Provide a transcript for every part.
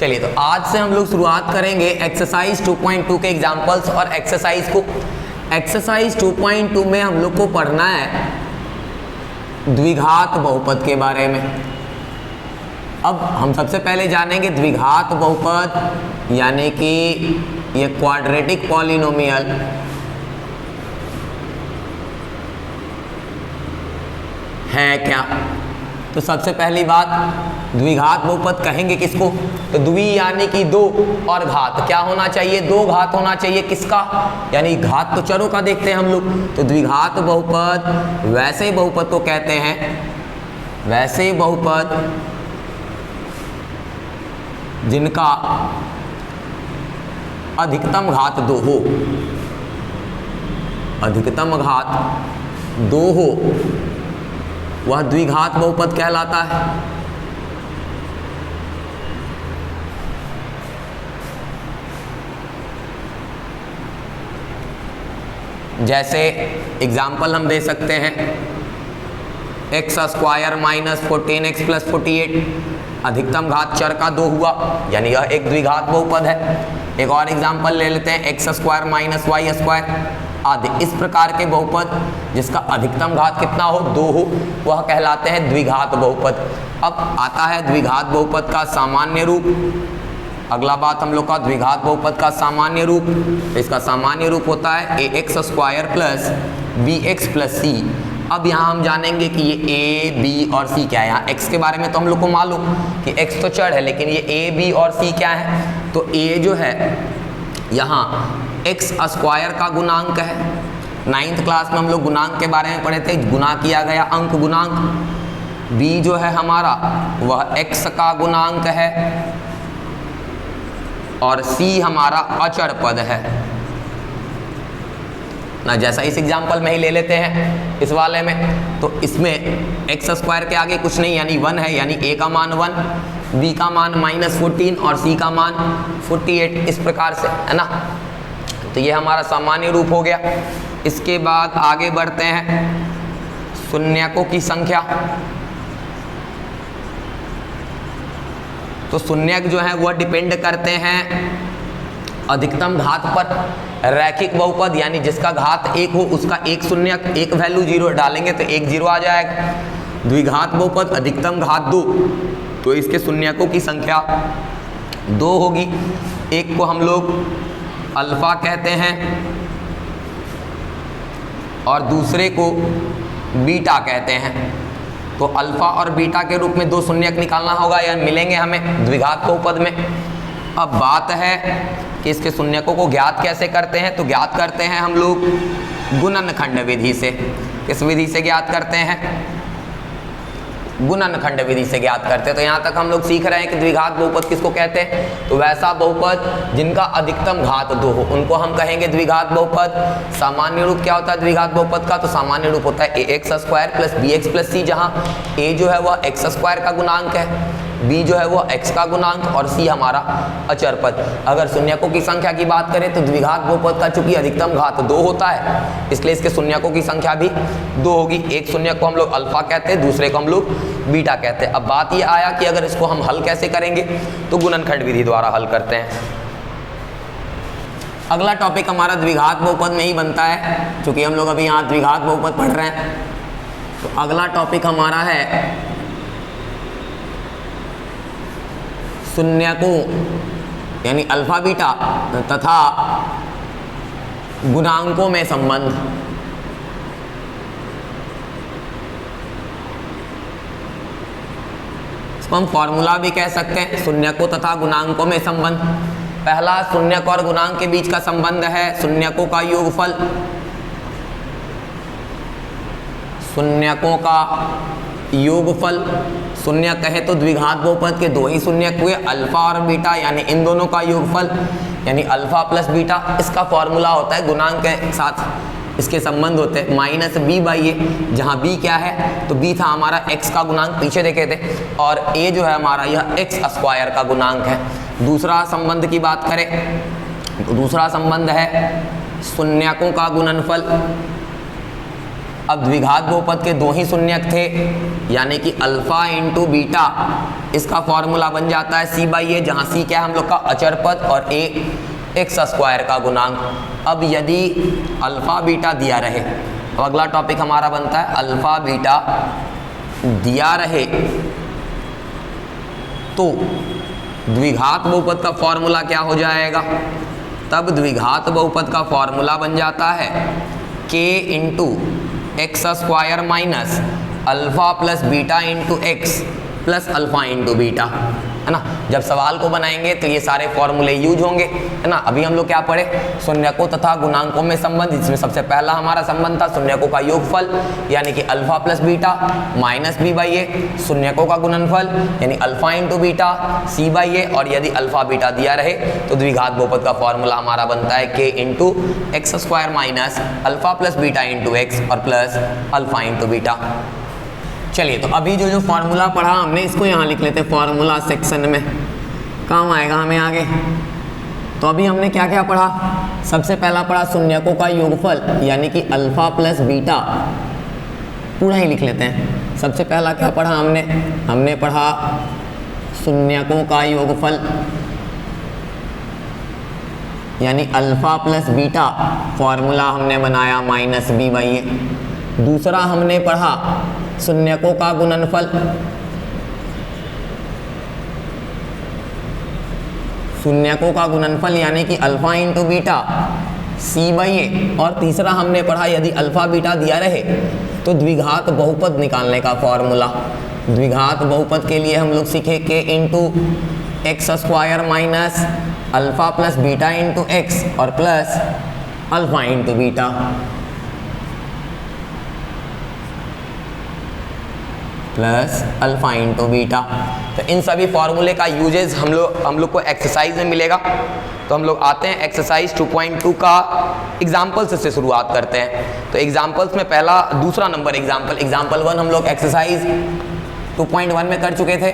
चलिए तो आज से हम लोग शुरुआत करेंगे एक्सरसाइज 2.2 के एग्जाम्पल्स और एक्सरसाइज को। एक्सरसाइज 2.2 में हम लोग को पढ़ना है द्विघात बहुपद के बारे में। अब हम सबसे पहले जानेंगे द्विघात बहुपद यानी कि ये क्वाड्रेटिक पॉलिनोमियल है क्या। तो सबसे पहली बात, द्विघात बहुपद कहेंगे किसको, तो द्वि यानी कि दो और घात क्या होना चाहिए, दो घात होना चाहिए किसका, यानी घात तो चरों का देखते हैं हम लोग। तो द्विघात बहुपद वैसे बहुपद को कहते हैं, वैसे बहुपद जिनका अधिकतम घात दो हो, अधिकतम घात दो हो, वह द्विघात बहुपद कहलाता है। जैसे एग्जाम्पल हम दे सकते हैं x square minus 14x plus 48, अधिकतम घात चर का दो हुआ, यानी यह एक द्विघात बहुपद है। एक और एग्जाम्पल ले लेते हैं x square minus y square आदि। इस प्रकार के बहुपद जिसका अधिकतम घात कितना हो, दो हो, वह कहलाते हैं द्विघात बहुपद। अब आता है द्विघात बहुपद का सामान्य रूप। अगला बात हम लोग का द्विघात बहुपद का सामान्य रूप। इसका सामान्य रूप होता है a x square plus b x plus c. अब यहाँ हम जानेंगे कि ये ए बी और सी क्या है। यहाँ एक्स के बारे में तो हम लोग को मालूम कि एक्स तो चर है, लेकिन ये ए बी और सी क्या है, तो ए जो है यहाँ एक्स स्क्वायर का गुणांक है। 9th क्लास में हम लोग गुणांक के बारे में पढ़े थे, गुणा किया गया अंक गुणांक। बी जो है हमारा वह एक्स का गुणांक है और सी हमारा अचर पद है ना। जैसा इस एग्जाम्पल में ही ले लेते हैं इस वाले में, तो इसमें एक्स स्क्वायर के आगे कुछ नहीं यानी 1 है, यानी ए का मान 1, बी का मान -14 और सी का मान 48, इस प्रकार से है ना। तो ये हमारा सामान्य रूप हो गया। इसके बाद आगे बढ़ते हैं शून्यकों की संख्या। तो शून्यक जो है वह डिपेंड करते हैं अधिकतम घात पर। रैखिक बहुपद यानी जिसका घात एक हो उसका एक शून्यक, एक वैल्यू 0 डालेंगे तो एक 0 आ जाएगा। द्विघात बहुपद अधिकतम घात 2, तो इसके शून्यकों की संख्या 2 होगी। एक को हम लोग अल्फा कहते हैं और दूसरे को बीटा कहते हैं। तो अल्फा और बीटा के रूप में दो शून्यक निकालना होगा या मिलेंगे हमें द्विघात बहुपद में। अब बात है कि इसके शून्यकों को ज्ञात कैसे करते हैं, तो ज्ञात करते हैं हम लोग गुणनखंड विधि से। किस विधि से ज्ञात करते हैं, गुणनखंड विधि से ज्ञात करते हैं। तो यहाँ तक हम लोग सीख रहे हैं कि द्विघात बहुपद किसको कहते हैं, तो वैसा बहुपद जिनका अधिकतम घात 2 हो उनको हम कहेंगे द्विघात बहुपद। सामान्य रूप क्या होता है द्विघात बहुपद का, तो सामान्य रूप होता है a x square plus b x plus c, जहाँ ए जो है वह एक्स स्क्वायर का गुणांक है, बी जो है वो एक्स का गुणांक और सी हमारा अचर पद। अगर शून्यकों की संख्या की बात करें तो द्विघात बहुपद का चूंकि अधिकतम घात 2 होता है, इसलिए इसके शून्यकों की संख्या भी 2 होगी। एक शून्यक को हम लोग अल्फा कहते हैं, दूसरे को हम लोग बीटा कहते हैं। अब बात ये आया कि अगर इसको हम हल कैसे करेंगे, तो गुणनखंड विधि द्वारा हल करते हैं। अगला टॉपिक हमारा द्विघात बहुपद में ही बनता है, क्योंकि हम लोग अभी यहाँ द्विघात बहुपद पढ़ रहे हैं। तो अगला टॉपिक हमारा है शून्यकों यानी अल्फा बीटा तथा गुणांकों में संबंध। इसको हम फॉर्मूला भी कह सकते हैं, शून्यकों तथा गुणांकों में संबंध। पहला शून्यक और गुणांक के बीच का संबंध है शून्यकों का योगफल। शून्यकों का योगफल, शून्य कहे तो द्विघात बहुपद के 2 ही शून्यक हुए, अल्फा और बीटा, यानी इन दोनों का योगफल यानी अल्फा प्लस बीटा। इसका फॉर्मूला होता है गुणांक के साथ इसके संबंध होते हैं माइनस बी बाई ए, जहाँ बी क्या है, तो बी था हमारा एक्स का गुणांक, पीछे देखे थे, और ए जो है हमारा यह एक्स स्क्वायर का गुणांक है। दूसरा संबंध की बात करें तो दूसरा संबंध है शून्यकों का गुणनफल। अब द्विघात बहुपद के दो ही शून्यक थे, यानी कि अल्फा इंटू बीटा, इसका फॉर्मूला बन जाता है सी बाई ए, जहाँ सी क्या है हम लोग का अचर पद और ए एक्स स्क्वायर का गुणांक। अब यदि अल्फा बीटा दिया रहे, अब अगला टॉपिक हमारा बनता है अल्फा बीटा दिया रहे तो द्विघात बहुपद का फॉर्मूला क्या हो जाएगा। तब द्विघात बहुपद का फॉर्मूला बन जाता है k into x square minus alpha plus beta into x plus alpha into beta, है ना। जब सवाल को बनाएंगे तो ये सारे फॉर्मूले यूज होंगे, है ना। अभी हम लोग क्या पढ़े, शून्यकों तथा गुणांकों में संबंध, जिसमें सबसे पहला हमारा संबंध था शून्यकों का योगफल यानी कि alpha plus beta minus b by a, शून्यकों का गुणनफल यानी alpha into beta c by a, और यदि अल्फा बीटा दिया रहे तो द्विघात बहुपद का फॉर्मूला हमारा बनता है के into x square minus alpha plus beta into x और प्लस अल्फा इंटू बीटा। चलिए, तो अभी जो फॉर्मूला पढ़ा हमने इसको यहाँ लिख लेते हैं फॉर्मूला सेक्शन में, काम आएगा हमें आगे। तो अभी हमने क्या क्या पढ़ा, सबसे पहला पढ़ा शून्यकों का योगफल यानी कि अल्फा प्लस बीटा, पूरा ही लिख लेते हैं। सबसे पहला क्या पढ़ा हमने पढ़ा शून्यकों का योगफल यानी अल्फा प्लस बीटा, फॉर्मूला हमने बनाया माइनस बी बाई ए। दूसरा हमने पढ़ा शून्यकों का गुणनफल, शून्यकों का गुणनफल यानी कि alpha into beta c by a. और तीसरा हमने पढ़ा यदि अल्फा बीटा दिया रहे तो द्विघात बहुपद निकालने का फॉर्मूला। द्विघात बहुपद के लिए हम लोग सीखे के into x square minus alpha plus beta into x और plus alpha into beta. Plus alpha into beta. तो इन सभी फॉर्मूले का यूजेस हम लोग को एक्सरसाइज में मिलेगा। तो हम लोग आते हैं एक्सरसाइज 2.2 का एग्जाम्पल्स से शुरुआत करते हैं। तो एग्जाम्पल्स में पहला दूसरा नंबर एग्जाम्पल 1 हम लोग एक्सरसाइज 2.1 में कर चुके थे।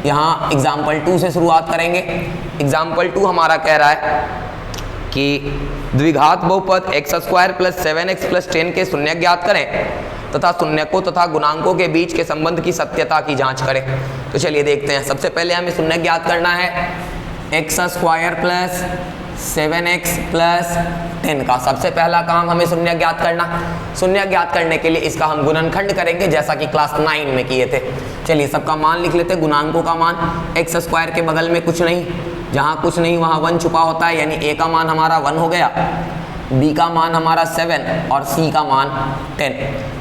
यहाँ एग्जाम्पल 2 से शुरुआत करेंगे। एग्जाम्पल 2 हमारा कह रहा है कि द्विघात बहुपद x square plus 7x plus 10 के शून्यक ज्ञात करें तथा शून्यकों तथा गुणांकों के बीच के संबंध की सत्यता की जांच करें। तो चलिए देखते हैं। सबसे पहले हमें शून्यक ज्ञात करना है x square plus 7x plus 10 का। सबसे पहला काम हमें शून्यक ज्ञात करना। शून्यक ज्ञात करने के लिए इसका हम गुणनखंड करेंगे जैसा कि क्लास 9 में किए थे। चलिए सबका मान लिख लेते हैं। गुणांकों का मान एक्स स्क्वायर के बगल में कुछ नहीं, जहाँ कुछ नहीं वहाँ 1 छुपा होता है, यानी ए का मान हमारा 1 हो गया, बी का मान हमारा 7 और सी का मान 10।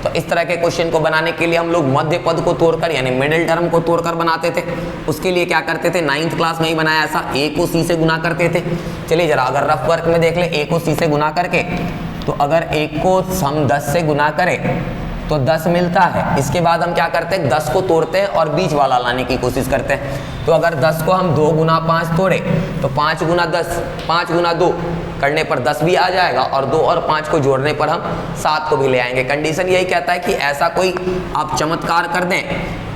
तो इस तरह के क्वेश्चन को बनाने के लिए हम लोग मध्य पद को तोड़कर यानी मिडिल टर्म को तोड़कर बनाते थे। उसके लिए क्या करते थे, 9th क्लास में ही बनाया ऐसा, ए को सी से गुना करते थे। चलिए जरा अगर रफ वर्क में देख ले, ए को सी से गुना करके, तो अगर एक को हम 10 से गुना करें तो 10 मिलता है। इसके बाद हम क्या करते हैं, 10 को तोड़ते हैं और बीच वाला लाने की कोशिश करते हैं। तो अगर 10 को हम 2 गुना 5 तोड़े तो 5 गुना 10, 5 गुना 2 करने पर 10 भी आ जाएगा और 2 और 5 को जोड़ने पर हम 7 को भी ले आएंगे। कंडीशन यही कहता है कि ऐसा कोई आप चमत्कार कर दें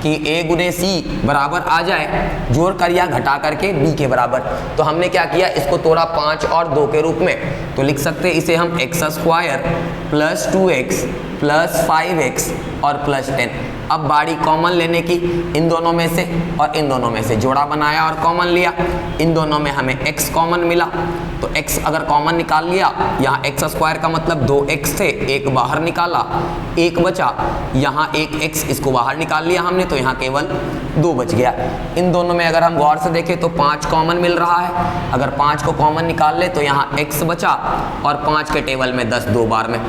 कि ए गुने सी बराबर आ जाए, जोड़ कर या घटा करके बी के बराबर। तो हमने क्या किया, इसको तोड़ा 5 और 2 के रूप में। तो लिख सकते हैं इसे हम x square plus 2x plus 5x और प्लस 10। अब बारी कॉमन लेने की इन दोनों में से और इन दोनों में से, जोड़ा बनाया और कॉमन लिया। इन दोनों में हमें x कॉमन मिला, तो x अगर कॉमन निकाल लिया, यहाँ एक्स स्क्वायर का मतलब 2x थे, एक बाहर निकाला, एक बचा, यहाँ एक x इसको बाहर निकाल लिया हमने, तो यहाँ केवल 2 बच गया। इन दोनों में अगर हम गौर से देखें तो 5 कॉमन मिल रहा है। अगर 5 को कॉमन निकाल ले तो यहाँ x बचा और 5 के टेबल में 10 2 बार में।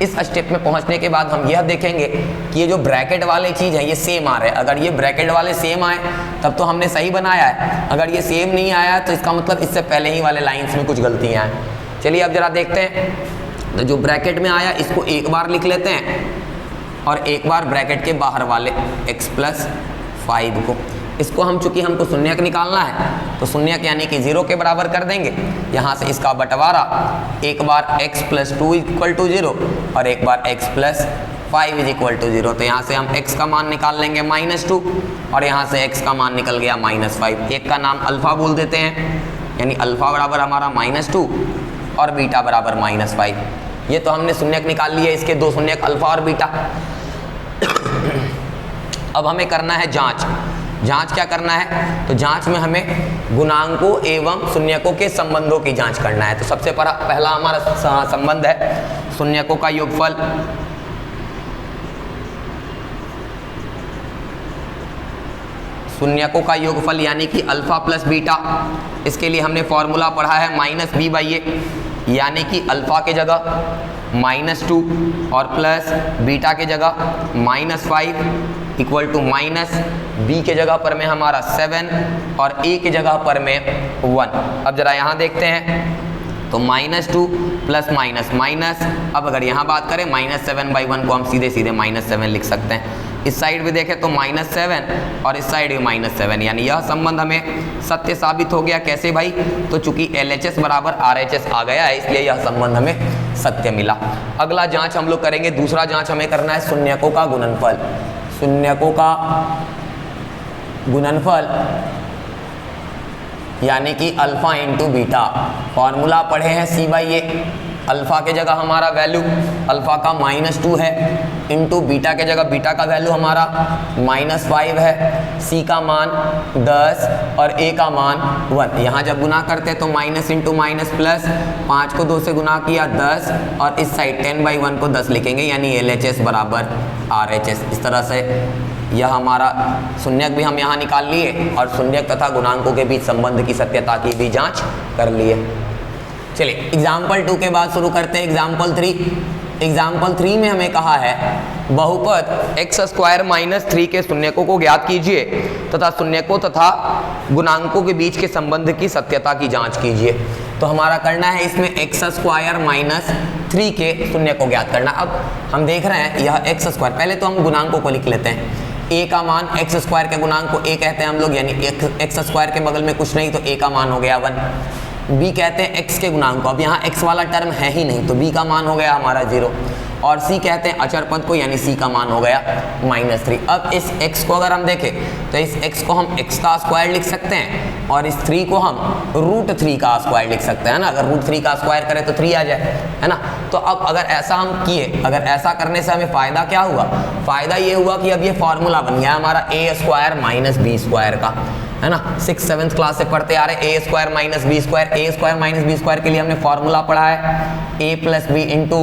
इस स्टेप में पहुंचने के बाद हम यह देखेंगे कि ये जो ब्रैकेट वाले चीज़ है ये सेम आ रहे हैं। अगर ये ब्रैकेट वाले सेम आए तब तो हमने सही बनाया है, अगर ये सेम नहीं आया तो इसका मतलब इससे पहले ही वाले लाइंस में कुछ गलतियाँ हैं। चलिए अब जरा देखते हैं। तो जो ब्रैकेट में आया इसको एक बार लिख लेते हैं और एक बार ब्रैकेट के बाहर वाले x प्लस 5 को, इसको हम चूंकि हमको शून्यक निकालना है तो शून्यक यानी कि 0 के बराबर कर देंगे। यहाँ से इसका बंटवारा, एक बार x प्लस 2 इक्वल टू 0 और एक बार x plus 5 is equal to 0। तो यहाँ से हम x का मान निकाल लेंगे -2 और यहाँ से x का मान निकल गया -5। एक का नाम अल्फा बोल देते हैं, यानी अल्फा बराबर हमारा -2 और बीटा बराबर -5। ये तो हमने शून्यक निकाल लिए, इसके दो शून्यक अल्फा और बीटा। अब हमें करना है जांच। जांच क्या करना है? तो जांच में हमें गुणांकों एवं शून्यकों के संबंधों की जांच करना है। तो सबसे पहला हमारा संबंध है शून्यकों का योगफल। शून्यकों का योगफल यानी कि अल्फा प्लस बीटा। इसके लिए हमने फॉर्मूला पढ़ा है माइनस बी बाई ए, यानी कि अल्फा के जगह -2 और प्लस बीटा के जगह -5 इक्वल टू माइनस बी के जगह पर में हमारा 7 और ए के जगह पर में 1। अब जरा यहाँ देखते हैं तो -2 प्लस माइनस माइनस, अब अगर यहाँ बात करें -7/1 को हम सीधे सीधे -7 लिख सकते हैं। इस साइड भी देखें तो -7 और इस साइड भी -7, यानी यह संबंध हमें सत्य साबित हो गया। कैसे भाई? तो चूंकि LHS बराबर RHS आ गया है, इसलिए यह संबंध हमें सत्य मिला। अगला जांच हम लोग करेंगे, दूसरा जांच हमें करना है शून्यकों का गुणनफल। शून्यकों का गुणनफल यानी कि अल्फा इंटू बीटा। फॉर्मूला पढ़े हैं C/A। अल्फा के जगह हमारा वैल्यू अल्फा का -2 है, इंटू बीटा के जगह बीटा का वैल्यू हमारा -5 है, सी का मान 10 और ए का मान 1। यहाँ जब गुना करते हैं तो माइनस इंटू माइनस प्लस, 5 को 2 से गुना किया 10 और इस साइड 10/1 को 10 लिखेंगे, यानी LHS बराबर RHS। इस तरह से यह हमारा शून्यक भी हम यहाँ निकाल लिए और शून्यक तथा गुणांकों के बीच संबंध की सत्यता की भी जांच कर लिए। चलिए एग्जाम्पल 2 के बाद शुरू करते हैं एग्जाम्पल 3। एग्जाम्पल 3 में हमें कहा है बहुपद x² - 3 के शून्यकों को ज्ञात कीजिए तथा शून्यकों तथा गुणांकों के बीच के संबंध की सत्यता की जांच कीजिए। तो हमारा करना है इसमें x² - 3 के शून्य को ज्ञात करना। अब हम देख रहे हैं यह x², पहले तो हम गुणांकों को लिख लेते हैं। a का मान x² के गुणांक को a कहते हैं हम लोग, यानी x² के बगल में कुछ नहीं तो a का मान हो गया 1। b कहते हैं x के गुणांक को, अब यहाँ x वाला टर्म है ही नहीं तो b का मान हो गया हमारा 0। और c कहते हैं अचर पद को, यानी c का मान हो गया -3। अब इस x को अगर हम देखें तो इस x को हम x का स्क्वायर लिख सकते हैं और इस 3 को हम √3 का स्क्वायर लिख सकते हैं ना। अगर √3 का स्क्वायर करें तो 3 आ जाए, है ना। तो अब अगर ऐसा हम किए, अगर ऐसा करने से हमें फ़ायदा क्या हुआ? फ़ायदा ये हुआ कि अब ये फॉर्मूला बन गया हमारा a² - b² का, है ना। 6th 7th क्लास से पढ़ते आ रहे a² - b²। a² - b² के लिए हमने फॉर्मूला पढ़ा है a + b into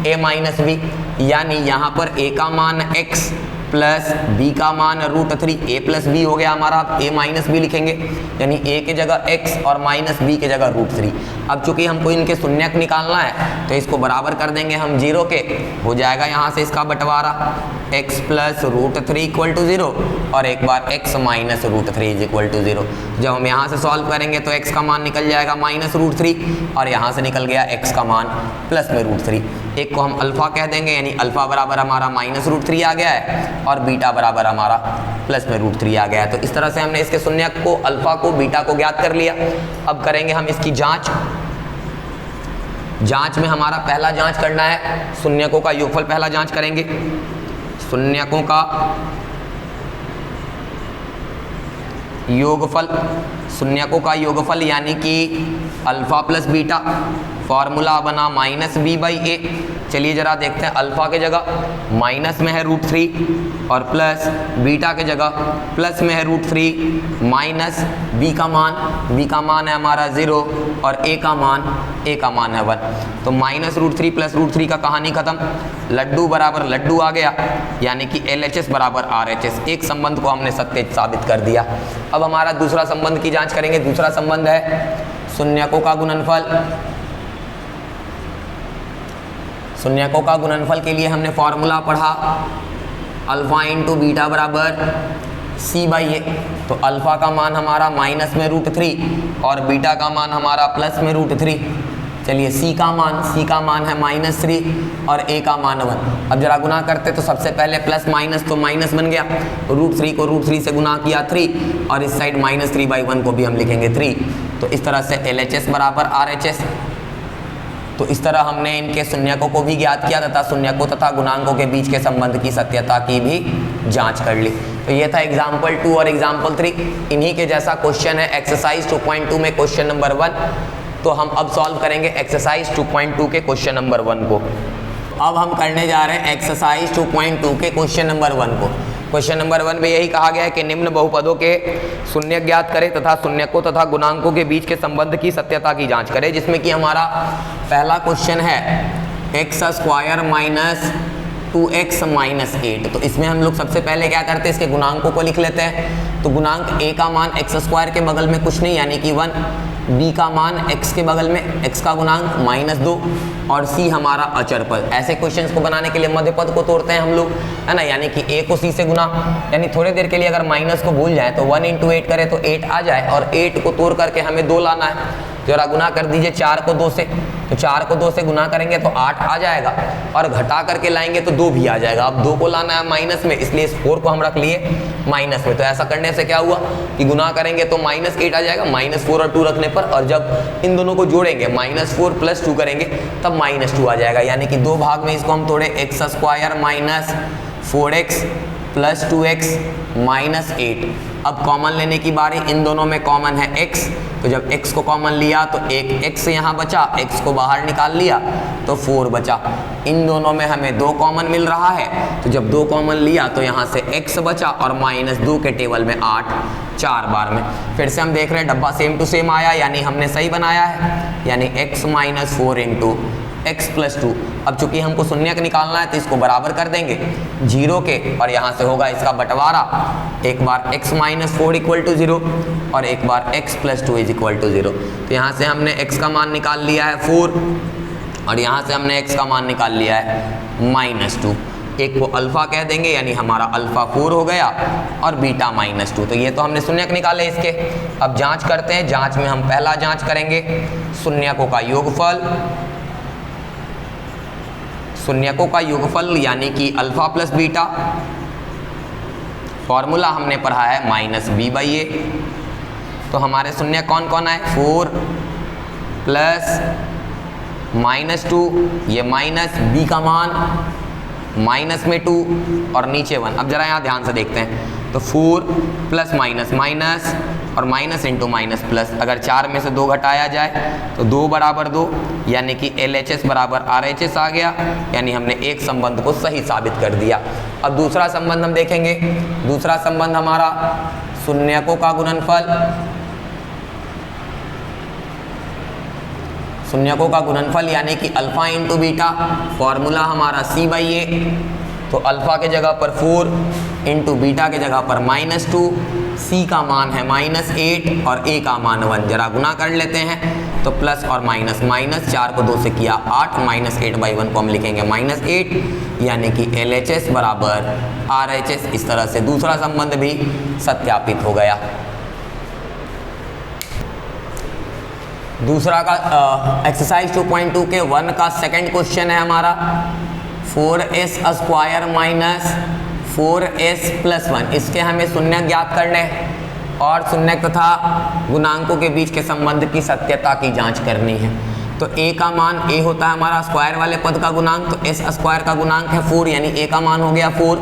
a - b, यानी यहाँ पर a का मान x प्लस b का मान √3, a + b हो गया हमारा। a - b लिखेंगे, यानी a के जगह x और -b के जगह √3। अब चूंकि हमको इनके शून्यक निकालना है तो इसको बराबर कर देंगे हम 0 के, हो जाएगा यहाँ से इसका बंटवारा x + √3 = 0 और एक बार x - √3 = 0। जब हम यहाँ से सॉल्व करेंगे तो x का मान निकल जाएगा -√3 और यहाँ से निकल गया x का मान प्लस में √3। एक को हम अल्फा कह देंगे, यानी अल्फा बराबर हमारा -√3 आ गया है और बीटा बराबर हमारा प्लस में √3 आ गया है। तो इस तरह से हमने इसके शून्यक को, अल्फा को, बीटा को ज्ञात कर लिया। अब करेंगे हम इसकी जांच। जांच में हमारा पहला जांच करना है शून्यकों का योगफल, पहला जांच करेंगे शून्यकों का योगफल। शून्यकों का योगफल यानी कि अल्फा प्लस बीटा, फॉर्मूला बना -b/a। चलिए जरा देखते हैं, अल्फा के जगह माइनस में है √3 और प्लस बीटा के जगह प्लस में है √3 माइनस b का मान है हमारा 0 और a का मान है 1। तो -√3 प्लस √3 का कहानी खत्म, लड्डू बराबर लड्डू आ गया, यानी कि LHS बराबर RHS। एक संबंध को हमने सत्य साबित कर दिया। अब हमारा दूसरा संबंध की जांच करेंगे। दूसरा संबंध है शून्यकों का गुणनफल। शून्यकों का गुणनफल के लिए हमने फॉर्मूला पढ़ा अल्फा इंटू बीटा बराबर C/A। तो अल्फा का मान हमारा माइनस में √3 और बीटा का मान हमारा प्लस में √3। चलिए C का मान है -3 और A का मान 1। अब जरा गुना करते तो सबसे पहले प्लस माइनस तो माइनस बन गया, √3 को √3 से गुना किया 3 और इस साइड -3/1 को भी हम लिखेंगे 3। तो इस तरह से LHS बराबर RHS। तो इस तरह हमने इनके शून्यकों को भी ज्ञात किया तथा शून्यकों तथा गुणांकों के बीच के संबंध की सत्यता की भी जांच कर ली। तो ये था एग्जाम्पल 2 और एग्जाम्पल 3। इन्हीं के जैसा क्वेश्चन है एक्सरसाइज 2.2 में क्वेश्चन नंबर 1। तो हम अब सॉल्व करेंगे एक्सरसाइज 2.2 के क्वेश्चन नंबर 1 को। अब हम करने जा रहे हैं एक्सरसाइज 2.2 के क्वेश्चन नंबर 1 को। क्वेश्चन नंबर 1 में यही कहा गया है कि निम्न बहुपदों के शून्य ज्ञात करें तथा शून्यकों तथा गुणांकों के बीच के संबंध की सत्यता की जांच करें, जिसमें कि हमारा पहला क्वेश्चन है x square minus 2x minus 8। तो इसमें हम लोग सबसे पहले क्या करते हैं, इसके गुणांकों को लिख लेते हैं। तो गुणांक a का मान एक्स स्क्वायर के बगल में कुछ नहीं यानी कि 1, b का मान x के बगल में x का गुणांक -2 और c हमारा अचर पद। ऐसे क्वेश्चंस को बनाने के लिए मध्य पद को तोड़ते हैं हम लोग, है ना, यानी कि a को c से गुना, यानी थोड़ी देर के लिए अगर माइनस को भूल जाए तो 1 × 8 करें तो 8 आ जाए और 8 को तोड़ करके हमें 2 लाना है। जरा गुना कर दीजिए 4 को 2 से, तो 4 को 2 से गुना करेंगे तो 8 आ जाएगा और घटा करके लाएंगे तो 2 भी आ जाएगा। अब 2 को लाना है माइनस में, इसलिए इस 4 को हम रख लिए माइनस में। तो ऐसा करने से क्या हुआ कि गुना करेंगे तो -8 आ जाएगा, -4 और 2 रखने पर, और जब इन दोनों को जोड़ेंगे -4 + 2 करेंगे तब -2 आ जाएगा। यानी कि 2 भाग में इसको हम तोड़े, x square minus 4x plus 2x minus 8। अब कॉमन लेने की बारी, इन दोनों में कॉमन है x, तो जब x को कॉमन लिया तो एक x यहाँ बचा, x को बाहर निकाल लिया तो 4 बचा। इन दोनों में हमें 2 कॉमन मिल रहा है, तो जब 2 कॉमन लिया तो यहाँ से x बचा और -2 के टेबल में 8 4 बार में। फिर से हम देख रहे हैं डब्बा सेम टू सेम आया, यानी हमने सही बनाया है, यानी x - 4 × x + 2। अब चूंकि हमको शून्यक निकालना है तो इसको बराबर कर देंगे 0 के, और यहाँ से होगा इसका बंटवारा, एक बार x - 4 = 0 और एक बार x + 2 = 0। तो यहाँ से हमने x का मान निकाल लिया है 4 और यहाँ से हमने x का मान निकाल लिया है -2। एक को अल्फा कह देंगे, यानी हमारा अल्फा 4 हो गया और बीटा -2। तो ये तो हमने शून्यक निकाले इसके। अब जांच करते हैं, जांच में हम पहला जांच करेंगे शून्यकों का योगफल। शून्यकों का योगफल यानी कि अल्फा प्लस बीटा, फॉर्मूला हमने पढ़ा है -b/a। तो हमारे शून्य कौन कौन है, 4 प्लस -2, ये माइनस b का मान माइनस में 2 और नीचे 1। अब जरा यहाँ ध्यान से देखते हैं, तो 4 प्लस माइनस माइनस और माइनस इंटू माइनस प्लस, अगर 4 में से 2 घटाया जाए तो 2 बराबर 2, यानी कि LHS बराबर RHS आ गया, यानी हमने एक संबंध को सही साबित कर दिया। अब दूसरा संबंध हम देखेंगे। दूसरा संबंध हमारा शून्यकों का गुणनफल, शून्यकों का गुणनफल यानी कि अल्फा इंटू बीटा, फॉर्मूला हमारा c/a। तो अल्फा के जगह पर 4 इंटू बीटा के जगह पर -2, c का मान है -8 और a का मान 1। जरा गुना कर लेते हैं तो प्लस और माइनस, माइनस 4 को 2 से किया 8, -8/1 को हम लिखेंगे -8, यानी कि LHS बराबर RHS। इस तरह से दूसरा संबंध भी सत्यापित हो गया। दूसरा का एक्सरसाइज 2.2 के 1 का सेकंड क्वेश्चन है हमारा 4s स्क्वायर माइनस 4s + 1। इसके हमें शून्य ज्ञात करने और शून्य तथा गुणांकों के बीच के संबंध की सत्यता की जांच करनी है। तो a का मान, a होता है हमारा स्क्वायर वाले पद का गुणांक, तो s स्क्वायर का गुणांक है 4, यानी a का मान हो गया 4,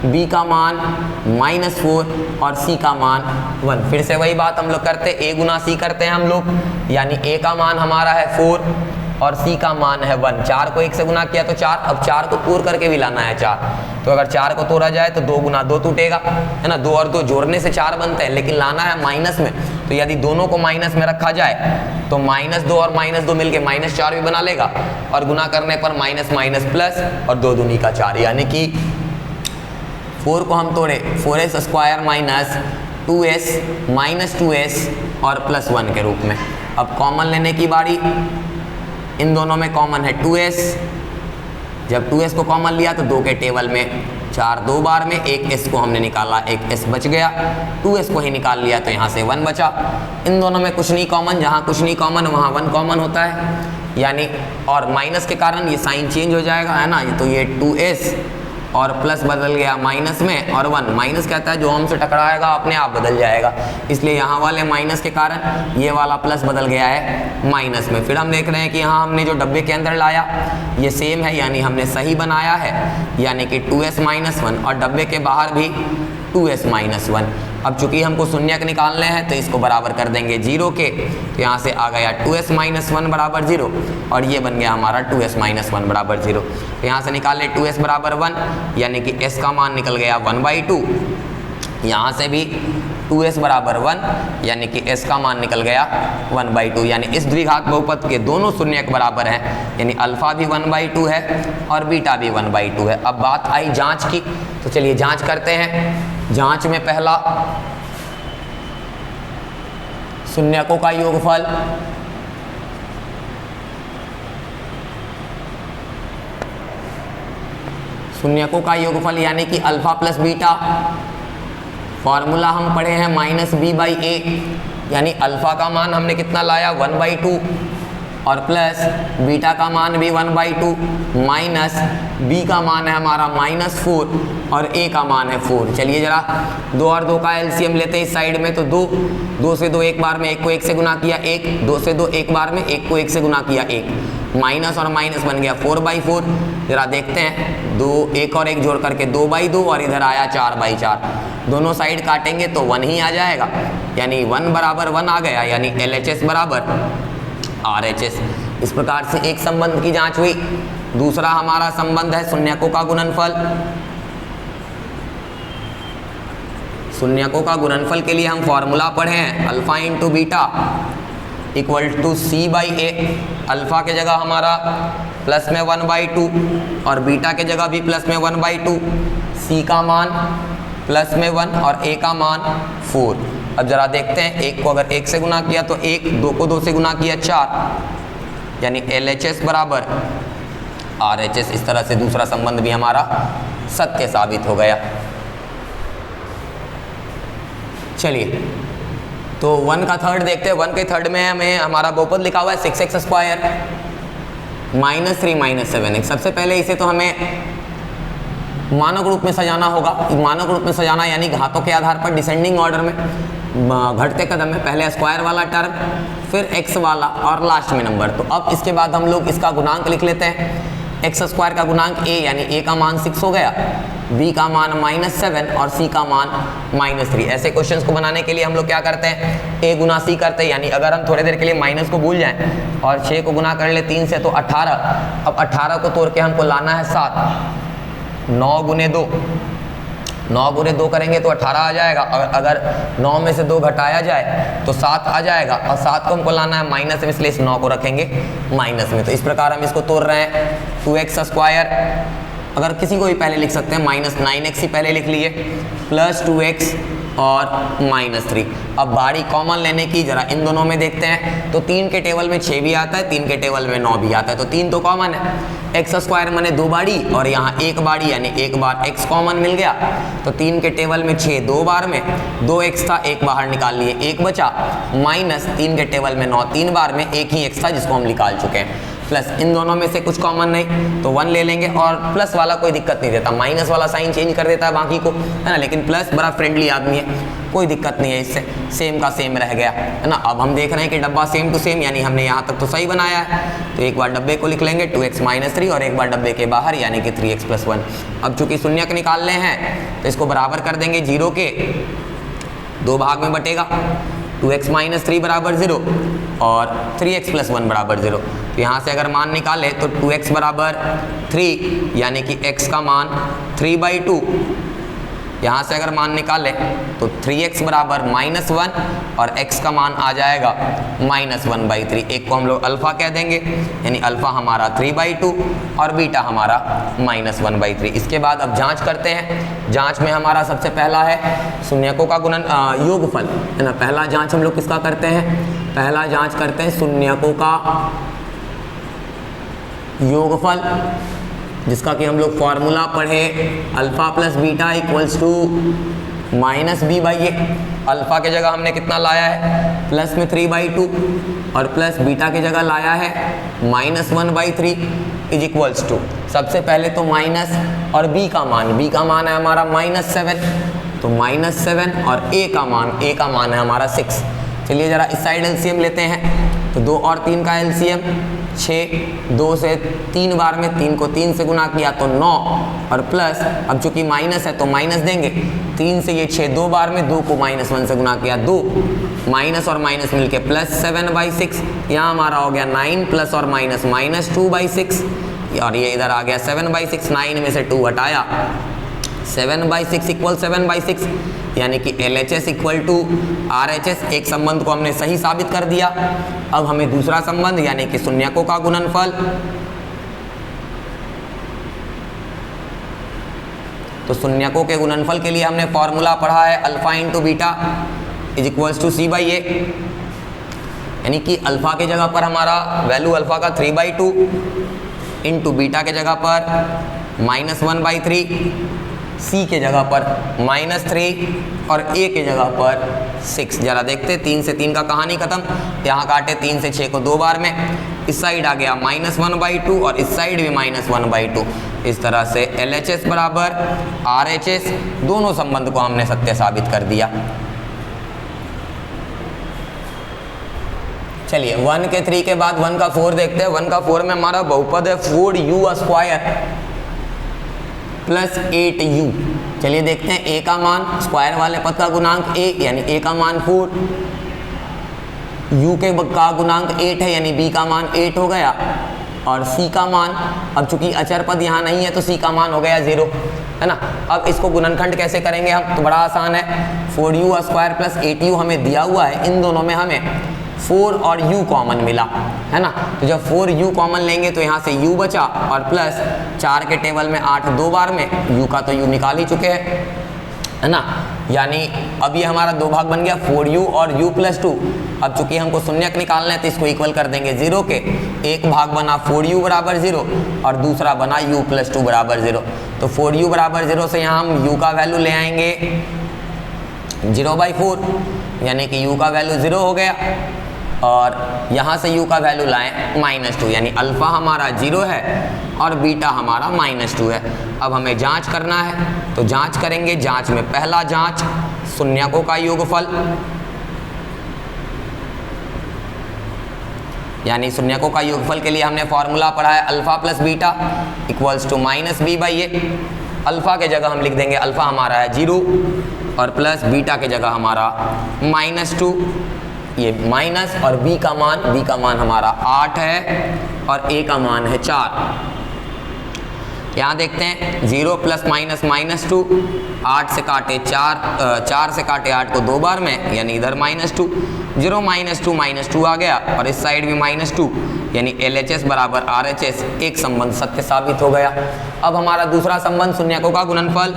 b का मान -4 और c का मान 1। फिर से वही बात हम लोग करते हैं, a गुना c करते हैं हम लोग, यानी a का मान हमारा है 4 और c का मान है 1। 4 को 1 से गुना किया तो 4, अब 4 को तोड़ करके भी लाना है 4। तो अगर 4 को तोड़ा जाए तो 2 गुना 2 टूटेगा, है ना, 2 और 2 जोड़ने से 4 बनते हैं, लेकिन लाना है माइनस में। तो यदि दोनों को माइनस में रखा जाए तो -2 और -2 मिलके -4 भी बना लेगा, और गुना करने पर माइनस माइनस प्लस और 2 दूनी का 4, यानी कि 4 को हम तोड़े 4s square minus 2s -2s और +1 के रूप में। अब कॉमन लेने की बारी, इन दोनों में कॉमन है 2s। जब 2s को कॉमन लिया तो 2 के टेबल में 4 2 बार में, एक s को हमने निकाला, एक s बच गया, 2s को ही निकाल लिया तो यहाँ से 1 बचा। इन दोनों में कुछ नहीं कॉमन, जहाँ कुछ नहीं कॉमन वहाँ 1 कॉमन होता है, यानी और माइनस के कारण ये साइन चेंज हो जाएगा, है ना। तो ये 2s और प्लस बदल गया माइनस में, और 1 माइनस कहता है जो हमसे टकराएगा अपने आप बदल जाएगा, इसलिए यहाँ वाले माइनस के कारण ये वाला प्लस बदल गया है माइनस में। फिर हम देख रहे हैं कि यहाँ हमने जो डब्बे के अंदर लाया ये सेम है, यानी हमने सही बनाया है, यानी कि 2s - 1, और डब्बे के बाहर भी 2s - 1। अब चूंकि हमको शून्यक निकालने हैं तो इसको बराबर कर देंगे 0 के, तो यहाँ से आ गया 2s माइनस 1 बराबर 0 और ये बन गया हमारा 2s माइनस 1 बराबर 0। तो यहाँ से निकाले 2s बराबर 1 यानी कि s का मान निकल गया 1/2। यहाँ से भी 2s बराबर 1 यानी कि s का मान निकल गया 1/2, यानी इस द्विघात बहुपद के दोनों शून्यक बराबर हैं, यानी अल्फा भी 1/2 है और बीटा भी 1/2 है। अब बात आई जांच की, तो चलिए जांच करते हैं। जांच में पहला शून्यकों का योगफल, शून्यकों का योगफल यानी कि अल्फा प्लस बीटा, फॉर्मूला हम पढ़े हैं -b/a, यानी अल्फा का मान हमने कितना लाया 1/2 और प्लस बीटा का मान भी 1/2 माइनस b का मान है हमारा -4 और a का मान है 4। चलिए जरा 2 और 2 का एलसीएम लेते हैं इस साइड में, तो 2 से 2 एक बार में, 1 को 1 से गुना किया 1, 2 से 2 एक बार में, 1 को 1 से गुना किया 1, माइनस और माइनस बन गया 4/4। जरा देखते हैं 2 1 और 1 जोड़ करके 2/2 और इधर आया 4/4, दोनों साइड काटेंगे तो 1 ही आ जाएगा, यानी 1 बराबर 1 आ गया, यानी LHS बराबर RHS। इस प्रकार से एक संबंध की जांच हुई। दूसरा हमारा संबंध है शून्यकों का गुणनफल। शून्यकों का गुणनफल के लिए हम फॉर्मूला पढ़े हैं alpha into beta equal to c/a। Alpha के जगह हमारा प्लस में 1/2 और बीटा के जगह भी प्लस में 1/2, c का मान प्लस में 1 और a का मान 4। अब जरा देखते हैं, 1 को अगर 1 से गुना किया तो 1, 2 को 2 से गुना किया 4, यानी LHS बराबर RHS। इस तरह से दूसरा संबंध भी हमारा सत्य साबित हो गया। चलिए तो 1 का थर्ड देखते हैं। 1 के थर्ड में हमें हमारा बहुपद लिखा हुआ है 6x स्क्वायर -3 7x। सबसे पहले इसे तो हमें मानक रूप में सजाना होगा। मानक रूप में सजाना यानी घातों के आधार पर डिसेंडिंग ऑर्डर में, घटते कदम में, पहले स्क्वायर वाला टर्म, फिर x वाला और लास्ट में नंबर। तो अब इसके बाद हम लोग इसका गुणांक लिख लेते हैं। x स्क्वायर का गुणांक a, यानी a का मान 6 हो गया, b का मान -7 और c का मान -3। ऐसे क्वेश्चंस को बनाने के लिए हम लोग क्या करते हैं, a गुना c करते हैं, यानी अगर हम थोड़ी देर के लिए माइनस को भूल जाएं और 6 को गुना कर ले 3 से तो 18। अब 18 को तोड़ के हमको लाना है 7, 9 गुने 2, 9 गुने 2 करेंगे तो 18 आ जाएगा। अगर 9 में से 2 घटाया जाए तो 7 आ जाएगा और 7 को हमको लाना है माइनस में, इसलिए इस 9 को रखेंगे माइनस में। तो इस प्रकार हम इसको तोड़ रहे हैं 2x स्क्वायर, अगर किसी को भी पहले लिख सकते हैं -9x ही पहले लिख लिए, प्लस 2x और -3। अब बारी कॉमन लेने की, जरा इन दोनों में देखते हैं। तो 3 के टेबल में 6 भी आता है, 3 के टेबल में 9 भी आता है, तो 3 तो कॉमन है। x स्क्वायर मैंने 2 बारी और यहाँ 1 बारी, यानी 1 बार x कॉमन मिल गया। तो 3 के टेबल में 6 2 बार में 2x था, 1 बाहर निकाल लिए, 1 बचा, माइनस 3 के टेबल में 9 3 बार में 1 ही x था जिसको हम निकाल चुके हैं, प्लस इन दोनों में से कुछ कॉमन नहीं तो 1 ले लेंगे। और प्लस वाला कोई दिक्कत नहीं देता, माइनस वाला साइन चेंज कर देता है बाकी को, है ना, लेकिन प्लस बड़ा फ्रेंडली आदमी है, कोई दिक्कत नहीं है, इससे सेम का सेम रह गया, है ना। अब हम देख रहे हैं कि डब्बा सेम टू सेम, यानी हमने यहाँ तक तो सही बनाया है। तो एक बार डब्बे को लिख लेंगे 2x - 3 और एक बार डब्बे के बाहर यानी कि 3x + 1। अब चूंकि शून्यक निकालने हैं तो इसको बराबर कर देंगे 0 के, 2 भाग में बटेगा, 2x - 3 बराबर 0 और 3x + 1 बराबर 0। तो यहाँ से अगर मान निकाले तो 2x बराबर 3 यानी कि x का मान 3/2। यहाँ से अगर मान निकाले तो 3x बराबर -1 और x का मान आ जाएगा -1/3। एक को हम लोग अल्फा कह देंगे, यानी अल्फा हमारा 3/2 और बीटा हमारा -1/3। इसके बाद अब जांच करते हैं। जांच में हमारा सबसे पहला है शून्यकों का योगफल, है ना। पहला जांच हम लोग किसका करते हैं, पहला जांच करते हैं शून्यकों का योगफल, जिसका कि हम लोग फॉर्मूला पढ़े alpha plus beta equals to -b/a। Alpha के जगह हमने कितना लाया है, प्लस में 3/2 और प्लस बीटा की जगह लाया है -1/3 इज इक्वल्स टू, सबसे पहले तो माइनस और b का मान है हमारा -7, तो -7 और a का मान है हमारा 6। चलिए जरा इस साइड एलसीएम लेते हैं, तो 2 और 3 का एलसीएम 6 2 से 3 बार में 3 को 3 से गुना किया तो 9 और प्लस, अब चूंकि माइनस है तो माइनस देंगे, 3 से ये 6 2 बार में 2 को -1 से गुना किया 2, माइनस और माइनस मिलके प्लस 7/6, यहाँ हमारा हो गया 9 प्लस और माइनस -2/6 और ये इधर आ गया 7/6, 9 में से 2 हटाया 7/6 इक्वल 7/6, यानी कि LHS इक्वल टू RHS। एक संबंध को हमने सही साबित कर दिया। अब हमें दूसरा संबंध यानी कि शून्यकों का गुणनफल, तो शून्यकों के गुणनफल के लिए हमने फॉर्मूला पढ़ा है alpha into beta is equals to C/A, यानी कि अल्फा के जगह पर हमारा वैल्यू अल्फा का 3/2 इंटू बीटा के जगह पर -1/3, C के जगह पर -3 और A के जगह पर 6। जरा देखते 3 से 3 का कहानी खत्म, यहाँ काटे 3 से 6 को 2 बार में, इस साइड आ गया -1/2 और इस साइड भी -1/2। इस तरह से LHS बराबर RHS, दोनों संबंध को हमने सत्य साबित कर दिया। चलिए 1 के 3 के बाद 1 का 4 देखते हैं। 1 का 4 में हमारा बहुपद है 4u² प्लस 8u। चलिए देखते हैं a का मान, स्क्वायर वाले पद का गुणांक a यानी a का मान 4, u के का गुणांक 8 है यानी b का मान 8 हो गया, और c का मान, अब चूंकि अचर पद यहाँ नहीं है तो c का मान हो गया 0, है ना। अब इसको गुणनखंड कैसे करेंगे हम, तो बड़ा आसान है, 4u² प्लस 8u हमें दिया हुआ है, इन दोनों में हमें 4 और u कॉमन मिला, है ना। तो जब 4u कॉमन लेंगे तो यहाँ से u बचा और प्लस 4 के टेबल में 8 2 बार में, u का तो u निकाल ही चुके हैं, है ना। यानी अब ये हमारा 2 भाग बन गया 4u और u + 2। अब चूंकि हमको शून्यक निकालना है तो इसको इक्वल कर देंगे 0 के, एक भाग बना 4u बराबर 0 और दूसरा बना u + 2 बराबर 0। तो 4u बराबर 0 से यहाँ हम u का वैल्यू ले आएंगे 0/4, यानी कि u का वैल्यू 0 हो गया, और यहाँ से u का वैल्यू लाएं -2, यानी अल्फा हमारा 0 है और बीटा हमारा -2 है। अब हमें जांच करना है, तो जांच करेंगे। जांच में पहला जांच शून्यकों का योगफल, यानी शून्यकों का योगफल के लिए हमने फॉर्मूला पढ़ा है alpha plus beta equals to -b/a। Alpha के जगह हम लिख देंगे अल्फा हमारा है 0 और प्लस बीटा के जगह हमारा -2, ये माइनस, और b का मान हमारा 8 है और a का मान है 4। यहाँ देखते हैं 0 + -2, 8 से काटे 4 से काटे 8 को 2 बार में, यानी इधर -2, 0 -2 आ गया और इस साइड भी -2, यानी LHS बराबर RHS, एक संबंध सत्य साबित हो गया। अब हमारा दूसरा संबंध शून्यकों का गुणनफल,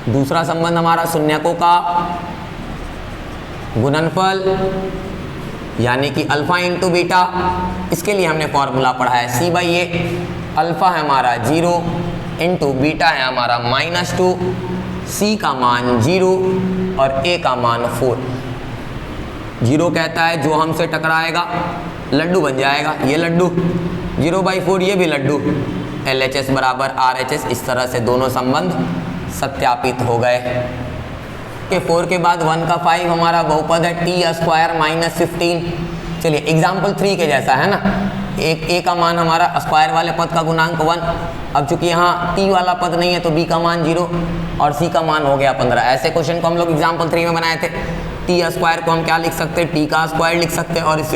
दूसरा संबंध हमारा शून्यकों का गुणनफल यानी कि अल्फा इंटू बीटा। इसके लिए हमने फॉर्मूला पढ़ा है C/A। अल्फा है हमारा 0 इंटू बीटा है हमारा -2, C का मान 0 और A का मान 4। 0 कहता है जो हमसे टकराएगा लड्डू बन जाएगा, ये लड्डू, 0/4 ये भी लड्डू, LHS बराबर RHS। इस तरह से दोनों संबंध सत्यापित हो गए। के 4 के बाद 1 का 5 हमारा बहुपद है t² - 15। चलिए एग्जाम्पल 3 के जैसा है ना, एक a का मान हमारा स्क्वायर वाले पद का गुणांक 1। अब चूंकि यहाँ t वाला पद नहीं है तो b का मान 0 और c का मान हो गया 15। ऐसे क्वेश्चन को हम लोग एग्जाम्पल 3 में बनाए थे। t² को हम क्या लिख सकते हैं, t का स्क्वायर लिख सकते हैं, और इस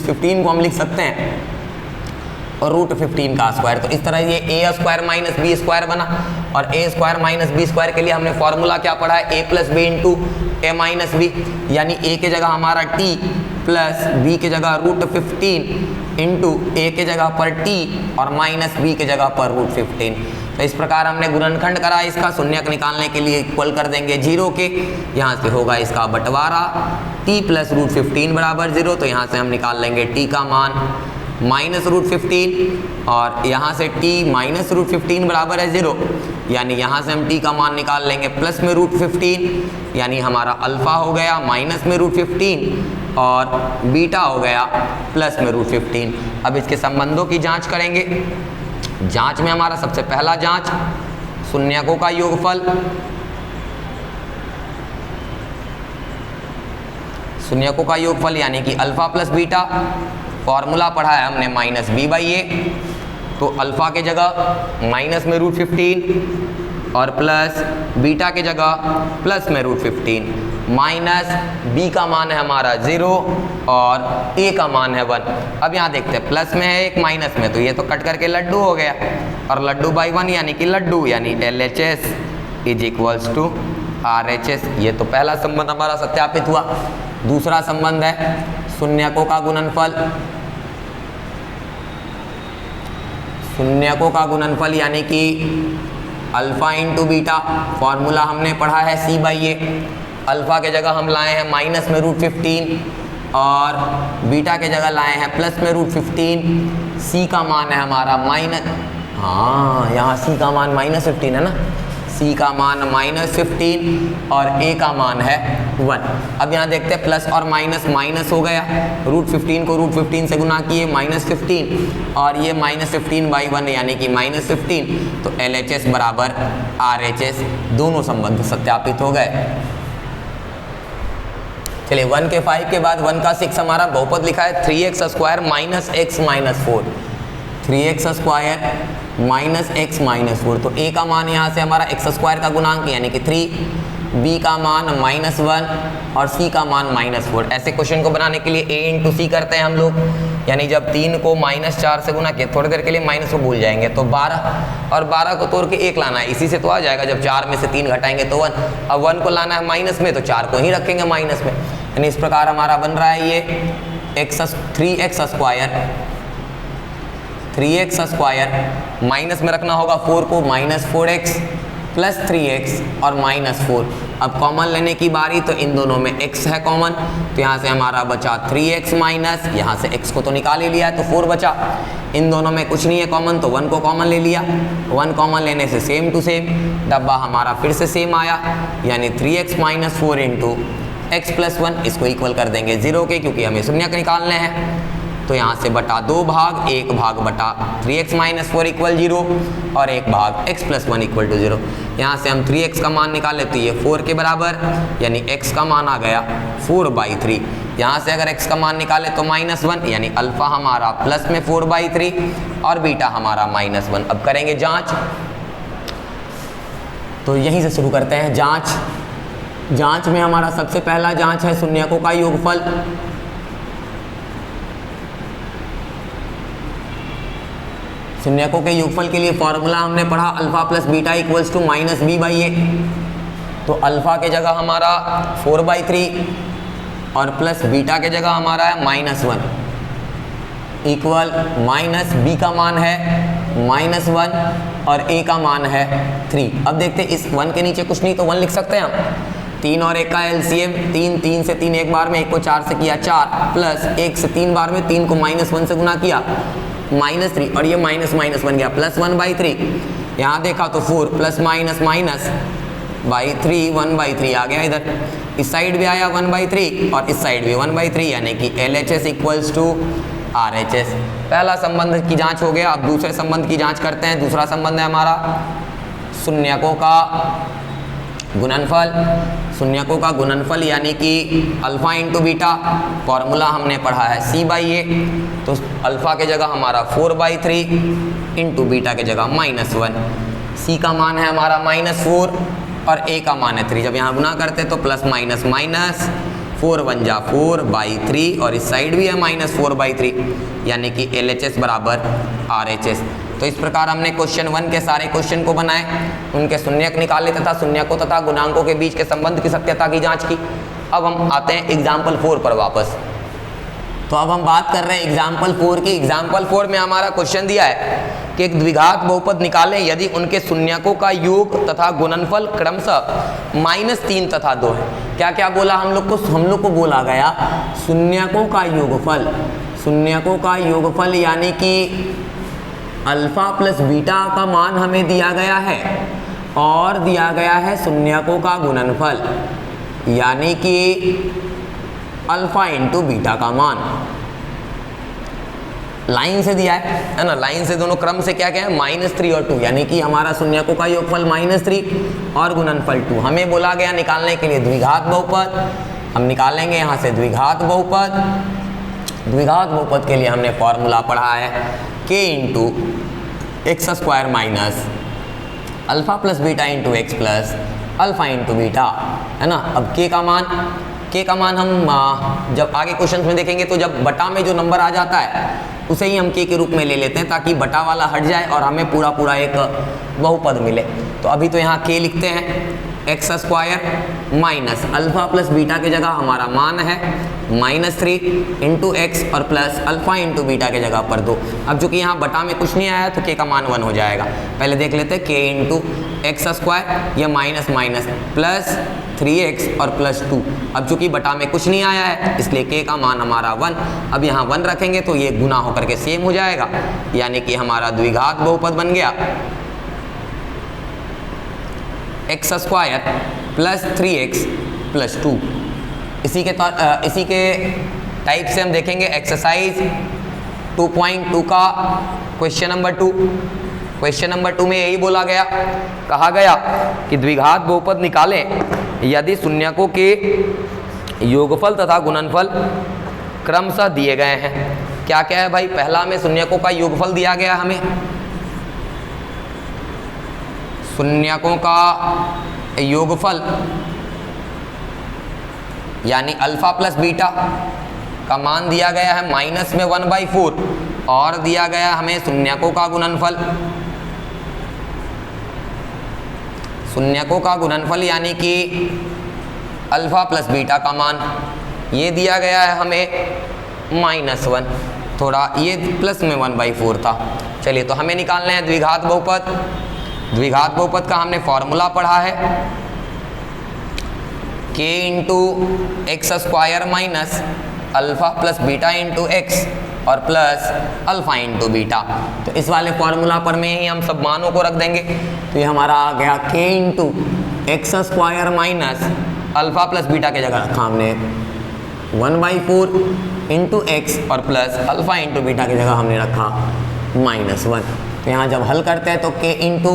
15 को हम लिख सकते हैं और √15 का स्क्वायर। तो इस तरह ये a² - b² बना, और a² - b² के लिए हमने फॉर्मूला क्या पढ़ा है, a + b into a - b, यानी a के जगह हमारा t प्लस b के जगह √15 इंटू a के जगह पर t और -b के जगह पर √15। तो इस प्रकार हमने गुणनखंड करा। इसका शून्यक निकालने के लिए इक्वल कर देंगे 0 के, यहाँ से होगा इसका बंटवारा t + √15 बराबर 0। तो यहाँ से हम निकाल लेंगे t का मान -√15 और यहाँ से t -√15 बराबर है 0, यानी यहाँ से हम t का मान निकाल लेंगे प्लस में √15, यानी हमारा अल्फा हो गया माइनस में √15 और बीटा हो गया प्लस में √15। अब इसके संबंधों की जांच करेंगे। जांच में हमारा सबसे पहला जांच शून्यकों का योगफल, शून्यकों का योगफल यानी कि अल्फा प्लस बीटा, फॉर्मूला पढ़ा है हमने माइनस बी बाई ए, तो अल्फा के जगह माइनस में √15 और प्लस बीटा के जगह प्लस में √15, माइनस बी का मान है हमारा 0 और ए का मान है 1। अब यहाँ देखते हैं प्लस में है एक माइनस में, तो ये तो कट करके लड्डू हो गया, और लड्डू बाई 1 यानी कि लड्डू, यानी LHS is equals to RHS। ये तो पहला संबंध हमारा सत्यापित हुआ। दूसरा संबंध है शून्यकों का गुणनफल। शून्यकों का गुणनफल यानी कि अल्फा इंटू बीटा, फॉर्मूला हमने पढ़ा है C बाई ए। अल्फा के जगह हम लाए हैं माइनस में √15 और बीटा के जगह लाए हैं प्लस में √15। C का मान है हमारा माइनस, हाँ यहाँ C का मान -15 है ना, C का मान -15 और A का मान है 1। अब यहाँ देखते हैं प्लस और माइनस, माइनस हो गया, √15 को √15 से गुना किए -15 और ये -15 बाई 1 यानी कि -15, तो LHS बराबर RHS, दोनों संबंध सत्यापित हो गए। चलिए 1 के 5 के बाद 1 का 6 हमारा बहुपद लिखा है 3x² - x - 4, 3x² - x - 4, तो a का मान यहाँ से हमारा x² का गुणांक यानी कि 3, b का मान -1 और c का मान -4। ऐसे क्वेश्चन को बनाने के लिए a इंटू c करते हैं हम लोग, यानी जब 3 को -4 से गुना किया, थोड़ी देर के लिए माइनस को भूल जाएंगे, तो 12 और 12 को तोड़ के 1 लाना है, इसी से तो आ जाएगा। जब 4 में से 3 घटाएंगे तो 1, अब 1 को लाना है माइनस में, तो 4 को ही रखेंगे माइनस में, यानी इस प्रकार हमारा बन रहा है ये 3x² माइनस में रखना होगा 4 को, -4x प्लस 3x और -4। अब कॉमन लेने की बारी, तो इन दोनों में x है कॉमन, तो यहाँ से हमारा बचा 3x माइनस, यहाँ से x को तो निकाल ही लिया है तो 4 बचा। इन दोनों में कुछ नहीं है कॉमन, तो 1 को कॉमन ले लिया, 1 कॉमन लेने से सेम टू सेम डब्बा हमारा फिर से सेम आया, यानी 3x - 4 इंटू x + 1, इसको इक्वल कर देंगे 0 के, क्योंकि हमें शून्यक निकालने हैं। तो यहाँ से बटा 2 भाग 1 भाग बटा 3x - 4 = 0 और 1 भाग x + 1 = 0। यहाँ से हम 3x का मान निकाले तो ये 4 के बराबर, यानी x का मान आ गया 4/3। यहाँ से अगर x का मान निकाले तो -1, यानी अल्फा हमारा प्लस में 4/3 और बीटा हमारा -1। अब करेंगे जांच, तो यहीं से शुरू करते हैं जांच। जांच में हमारा सबसे पहला जांच है शून्यकों का योगफल। शून्यकों के योगफल के लिए फॉर्मूला हमने पढ़ा alpha plus beta equals to -b by a, तो अल्फा के जगह हमारा 4/3 और प्लस बीटा के जगह हमारा है -1 इक्वल -b का मान है -1 और a का मान है 3। अब देखते हैं इस 1 के नीचे कुछ नहीं तो 1 लिख सकते हैं हम। 3 और 1 का LCM 3, 3 से 3 एक बार में, 1 को 4 से किया 4, प्लस 1 से 3 बार में, 3 को -1 से गुना किया -3 और ये माइनस माइनस बन गया +1/3। यहाँ देखा तो 4 + -/3 1/3 आ गया इधर, इस साइड भी आया 1/3 और इस साइड भी 1/3, यानी कि LHS = RHS। पहला संबंध की जांच हो गया। अब दूसरे संबंध की जांच करते हैं। दूसरा संबंध है हमारा शून्यकों का गुणनफल। शून्यकों का गुणनफल यानी कि अल्फा इंटू बीटा, फॉर्मूला हमने पढ़ा है C बाई ए, तो अल्फा के जगह हमारा 4/3 इंटू बीटा के जगह -1। C का मान है हमारा -4 और A का मान है 3। जब यहाँ गुना करते तो प्लस माइनस माइनस, 4 × 1 = 4/3 और इस साइड भी है -4/3, यानी कि LHS बराबर RHS। तो इस प्रकार हमने क्वेश्चन 1 के सारे क्वेश्चन को बनाए, उनके शून्यक निकाले तथा शून्यकों तथा गुणांकों के बीच के संबंध की सत्यता की जांच की। अब हम आते हैं एग्जाम्पल 4 पर वापस। तो अब हम बात कर रहे हैं एग्जाम्पल 4 की। एग्जाम्पल 4 में हमारा क्वेश्चन दिया है कि एक द्विघात बहुपद निकालें यदि उनके शून्यकों का योग तथा गुणनफल क्रमशः -3 तथा 2 है। क्या क्या बोला हम लोग को बोला गया शून्यकों का योगफल। शून्यकों का योगफल यानी कि अल्फा प्लस बीटा का मान हमें दिया गया है और दिया गया है शून्यकों का गुणनफल यानी कि अल्फा इंटू बीटा का मान। लाइन से दिया है ना, लाइन से दोनों क्रम से क्या क्या है -3 और 2, यानी कि हमारा शून्यकों का योगफल -3 और गुणनफल 2। हमें बोला गया निकालने के लिए द्विघात बहुपद हम निकालेंगे यहाँ से द्विघात बहुपद। द्विघात बहुपद के लिए हमने फॉर्मूला पढ़ा है k into x square minus alpha plus beta into x plus alpha into beta, है ना। अब k का मान हम जब आगे क्वेश्चन में देखेंगे तो जब बटा में जो नंबर आ जाता है उसे ही हम k के रूप में ले लेते हैं ताकि बटा वाला हट जाए और हमें पूरा पूरा एक बहुपद मिले। तो अभी तो यहाँ k लिखते हैं x square minus alpha plus beta की जगह हमारा मान है -3 इंटू एक्स और प्लस अल्फ़ा इंटू बीटा की जगह पर 2। अब चूंकि यहाँ बटा में कुछ नहीं आया तो k का मान 1 हो जाएगा। पहले देख लेते हैं k इंटू एक्स स्क्वायर, ये माइनस माइनस प्लस 3x और प्लस 2। अब चूंकि बटा में कुछ नहीं आया है इसलिए k का मान हमारा 1। अब यहाँ 1 रखेंगे तो ये गुना होकर के सेम हो जाएगा, यानी कि हमारा द्विघात बहुपद बन गया x square plus 3x plus 2। इसी के टाइप से हम देखेंगे एक्सरसाइज 2.2 का क्वेश्चन नंबर 2। क्वेश्चन नंबर 2 में यही बोला गया, कहा गया कि द्विघात बहुपद निकालें यदि शून्यकों के योगफल तथा गुणनफल क्रमशः दिए गए हैं। क्या क्या है भाई, पहला में शून्यकों का योगफल दिया गया हमें, शून्यकों का योगफल यानी अल्फा प्लस बीटा का मान दिया गया है माइनस में 1/4 और दिया गया हमें शून्यकों का गुणनफल। शून्यकों का गुणनफल यानी कि अल्फा प्लस बीटा का मान ये दिया गया है हमें -1, थोड़ा ये प्लस में 1/4 था। चलिए तो हमें निकालना है द्विघात बहुपद। द्विघात बहुपद का हमने फॉर्मूला पढ़ा है k into x square minus alpha plus beta into x और प्लस अल्फ़ा इंटू बीटा। तो इस वाले फॉर्मूला पर में ही हम सब मानों को रख देंगे। तो ये हमारा आ गया k into x square minus alpha plus beta की जगह रखा हमने 1/4 इंटू एक्स और प्लस अल्फ़ा इंटू बीटा की जगह हमने रखा -1। तो यहाँ जब हल करते हैं तो k into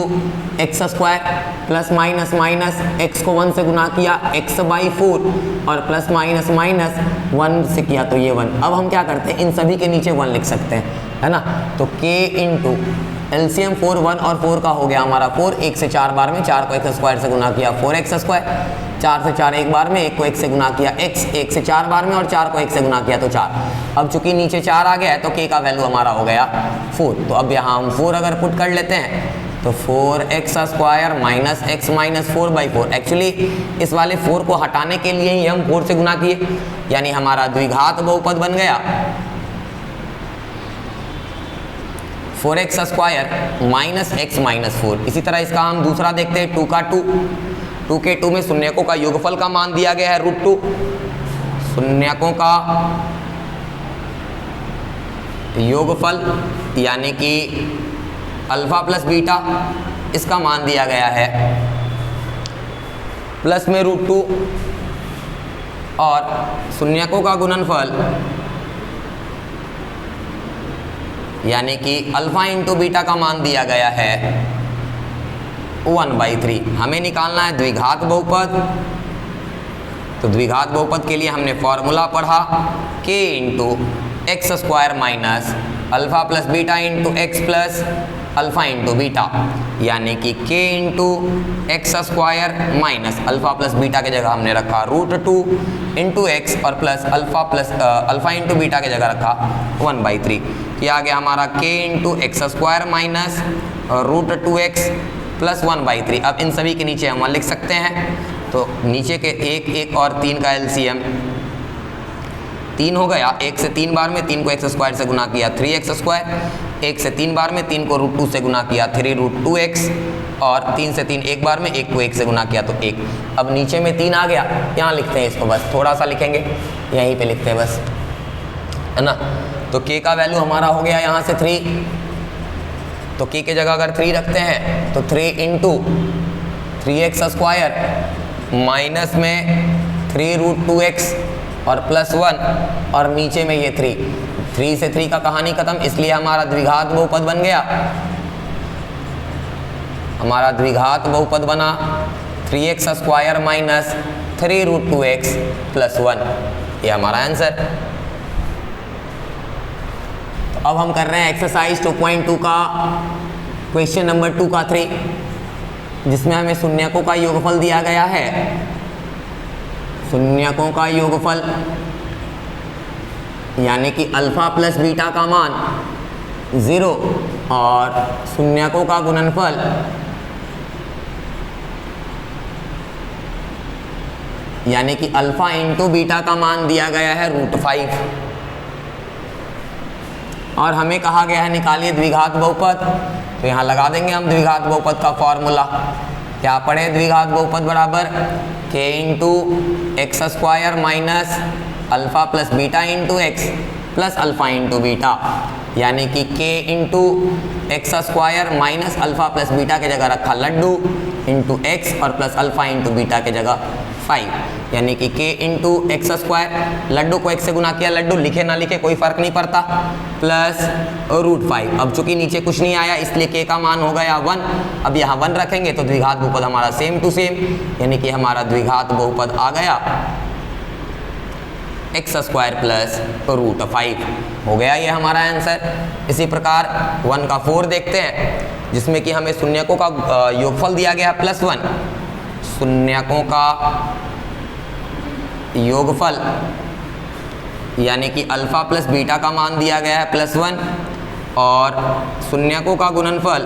x square plus minus minus x को 1 से गुना किया x/4 और प्लस माइनस माइनस 1 से किया तो ये 1। अब हम क्या करते हैं, इन सभी के नीचे 1 लिख सकते हैं, है ना। तो k इंटू एलसीएम 4 1 और 4 का हो गया हमारा 4, 1 से 4 बार में 4 को एक्स स्क्वायर से गुना किया 4x स्क्वायर, 4 से 4 एक बार में 1 को 1 से गुना किया x, 1 से 4 बार में और 4 को 1 से गुना किया तो 4। अब चूंकि नीचे 4 आ गया है तो k का वैल्यू हमारा हो गया 4। तो अब यहाँ हम 4 अगर पुट कर लेते हैं तो 4x square minus x minus 4/4। Actually इस वाले 4 को हटाने के लिए ही हम 4 से गुना किए, यानी हमारा द्विघात बहुपद बन गया 4x square minus x minus 4। इसी तरह इसका हम दूसरा देखते हैं 2 का 2 के 2 में शून्यकों का योगफल का मान दिया गया है √2। शून्यकों का योगफल यानी कि अल्फा प्लस बीटा, इसका मान दिया गया है प्लस में √2 और शून्यकों का गुणनफल यानी कि अल्फा इंटू बीटा का मान दिया गया है 1/3। हमें निकालना है द्विघात बहुपद। तो द्विघात बहुपद के लिए हमने फॉर्मूला पढ़ा k into x square minus alpha plus beta into x plus alpha into beta, यानी कि k into x square minus alpha plus beta की जगह हमने रखा √2 इंटू एक्स और प्लस अल्फा इंटू बीटा की जगह रखा 1/3। ये आ गया हमारा k into x square minus √2x plus 1/3। अब इन सभी के नीचे हम लिख सकते हैं, तो नीचे के 1 1 और 3 का एलसीएम 3 हो गया। 1 से 3 बार में 3 को एक्स स्क्वायर से गुना किया 3x स्क्वायर, 1 से 3 बार में 3 को √2 से गुना किया 3√2x और 3 से 3 एक बार में 1 को 1 से गुना किया तो 1। अब नीचे में 3 आ गया, यहाँ लिखते हैं इसको, बस थोड़ा सा लिखेंगे, यहीं पे लिखते हैं बस, है ना। तो k का वैल्यू हमारा हो गया यहाँ से 3। तो k की जगह अगर 3 रखते हैं तो 3 इंटू 3x स्क्वायर माइनस में 3√2x और प्लस 1 और नीचे में ये 3 से 3 का कहानी खत्म। इसलिए हमारा द्विघात बहुपद बन गया, हमारा द्विघात बहुपद बना 3x स्क्वायर माइनस 3√2x + 1, ये हमारा आंसर। तो अब हम कर रहे हैं एक्सरसाइज 2.2 का क्वेश्चन नंबर 2 का 3, जिसमें हमें शून्यकों का योगफल दिया गया है। शून्यकों का योगफल यानी कि अल्फा प्लस बीटा का मान 0 और शून्यकों का गुणनफल यानी कि अल्फा इंटू बीटा का मान दिया गया है √5, और हमें कहा गया है निकालिए द्विघात बहुपद। तो यहाँ लगा देंगे हम द्विघात बहुपद का फॉर्मूला। क्या पढ़े? द्विघात बहुपद बराबर k into x square minus alpha plus beta into x plus alpha into beta, यानी कि k into x square minus alpha plus beta के जगह रखा लड्डू इंटू एक्स और प्लस अल्फा इंटू बीटा के जगह 5, यानी कि k इंटू एक्स स्क्वायर, लड्डू को x से गुना किया, लड्डू लिखे ना लिखे कोई फर्क नहीं पड़ता, प्लस √5। अब चूंकि नीचे कुछ नहीं आया इसलिए k का मान हो गया 1। अब यहाँ 1 रखेंगे तो द्विघात बहुपद हमारा सेम टू सेम, यानी कि हमारा द्विघात बहुपद आ गया x स्क्वायर प्लस √5, हो गया ये हमारा आंसर। इसी प्रकार 1 का 4 देखते हैं, जिसमें कि हमें शून्यकों का योगफल दिया गया है +1। शून्यकों का योगफल यानी कि अल्फा प्लस बीटा का मान दिया गया है +1, और शून्यकों का गुणनफल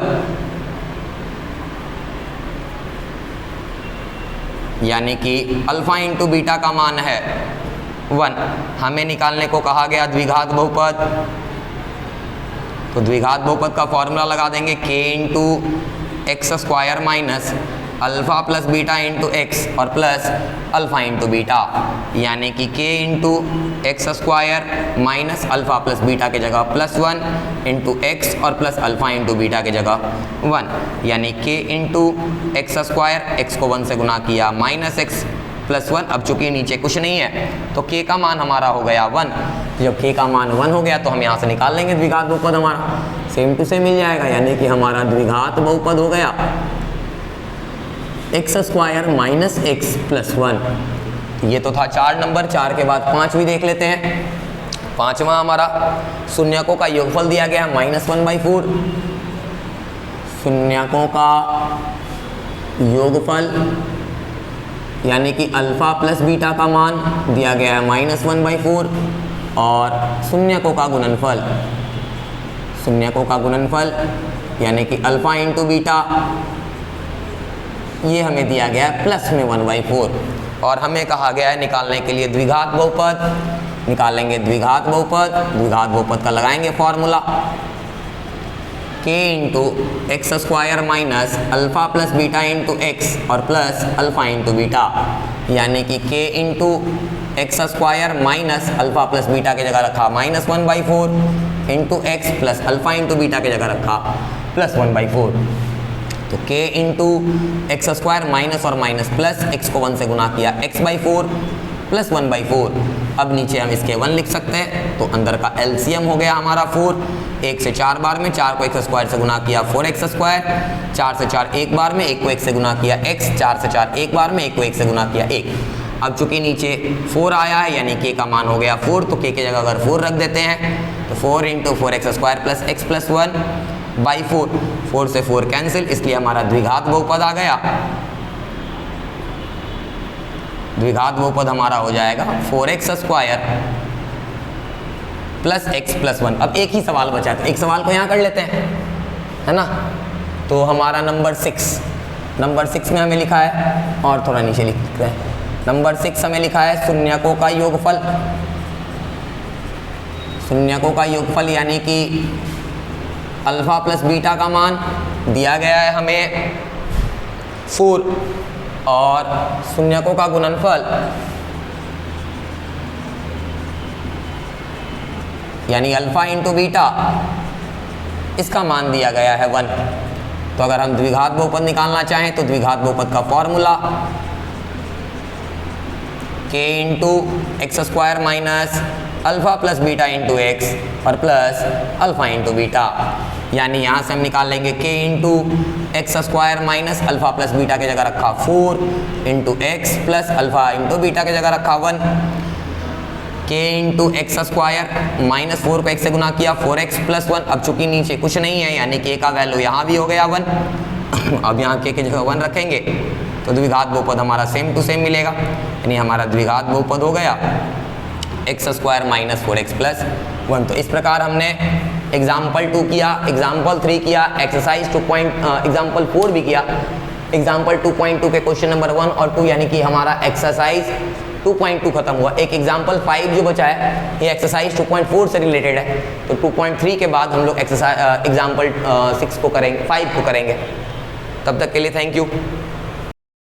यानी कि अल्फा इंटू बीटा का मान है 1। हमें निकालने को कहा गया द्विघात बहुपद, तो द्विघात बहुपद का फॉर्मूला लगा देंगे k into x square minus alpha plus beta into x और प्लस अल्फा इंटू बीटा, यानी कि k into x square minus alpha plus beta के जगह +1 इंटू एक्स और प्लस अल्फा इंटू बीटा के जगह 1, यानी k into x square, x को 1 से गुना किया -x + 1। अब चूंकि नीचे कुछ नहीं है तो k का मान हमारा हो गया 1। जब k का मान 1 हो गया तो हम यहाँ से निकाल लेंगे द्विघात बहुपद, हमारा सेम टू सेम मिल जाएगा, यानी कि हमारा द्विघात बहुपद हो गया एक्स स्क्वायर माइनस एक्स + 1। ये तो था 4 नंबर। 4 के बाद 5 भी देख लेते हैं। 5वां हमारा शून्यकों का योगफल दिया गया -1/4। शून्यकों का योगफल यानी कि अल्फा प्लस बीटा का मान दिया गया है -1/4, और शून्यकों का गुणनफल, शून्यकों का गुणनफल यानी कि अल्फा इंटू बीटा, ये हमें दिया गया है +1/4, और हमें कहा गया है निकालने के लिए द्विघात बहुपद। निकालेंगे द्विघात बहुपद, द्विघात बहुपद का लगाएंगे formula k into x square minus alpha plus beta into x और प्लस अल्फा इंटू बीटा, यानी कि k into x square minus alpha plus beta की जगह रखा -1/4 into x plus alpha into beta की जगह रखा +1/4। तो k into x square minus और माइनस प्लस, एक्स को 1 से गुना किया x/4 प्लस 1/4। अब नीचे हम इसके 1 लिख सकते हैं, तो अंदर का LCM हो गया हमारा 4। 1 से 4 बार में 4 को एक्स स्क्वायर से गुना किया 4x स्क्वायर, 4 से 4 एक बार में 1 को 1 से गुना किया x, 4 से 4 एक बार में 1 को 1 से गुना किया 1। अब चूंकि नीचे 4 आया है यानी k का मान हो गया 4, तो k की जगह अगर 4 रख देते हैं तो 4 into 4x square plus x plus 1/4। 4 से 4 कैंसिल, इसलिए हमारा द्विघात बहुपद आ गया। द्विघात बहुपद हमारा हो जाएगा 4x square plus x plus 1। अब एक ही सवाल बचा था, एक सवाल को यहाँ कर लेते हैं, है ना। तो हमारा नंबर 6 में हमें लिखा है, और थोड़ा नीचे लिखते हैं, नंबर 6 हमें लिखा है शून्यकों का योगफल। शून्यकों का योगफल यानी कि अल्फा प्लस बीटा का मान दिया गया है हमें 4, और शून्यकों का गुणनफल यानी अल्फा इंटू बीटा, इसका मान दिया गया है 1। तो अगर हम द्विघात बहुपद निकालना चाहें तो द्विघात बहुपद का formula k into x square minus alpha plus beta into x और प्लस अल्फा इंटू बीटा, यानी यहाँ से हम निकाल लेंगे k into x square minus alpha plus beta की जगह रखा 4 into x plus alpha into beta की जगह रखा 1, k into x square minus 4 को x से गुना किया 4x प्लस 1। अब चूंकि नीचे कुछ नहीं है यानी k का वैल्यू यहाँ भी हो गया 1। अब यहाँ k की जगह 1 रखेंगे तो द्विघात बहुपद हमारा सेम टू सेम मिलेगा, यानी हमारा द्विघात बहुपद हो गया x square minus 4x plus 1। तो इस प्रकार हमने एग्जाम्पल 2 किया, एग्जाम्पल 3 किया, एक्सरसाइज एग्जाम्पल 4 भी किया। एग्जाम्पल 2.2 के क्वेश्चन नंबर 1 और 2 यानी कि हमारा एक्सरसाइज 2.2 खत्म हुआ। एक एग्जाम्पल 5 जो बचा है ये एक्सरसाइज 2.4 से रिलेटेड है, तो 2.3 के बाद हम लोग एक्सरसाइज एग्जाम्पल 6 को करेंगे, 5 को करेंगे। तब तक के लिए थैंक यू।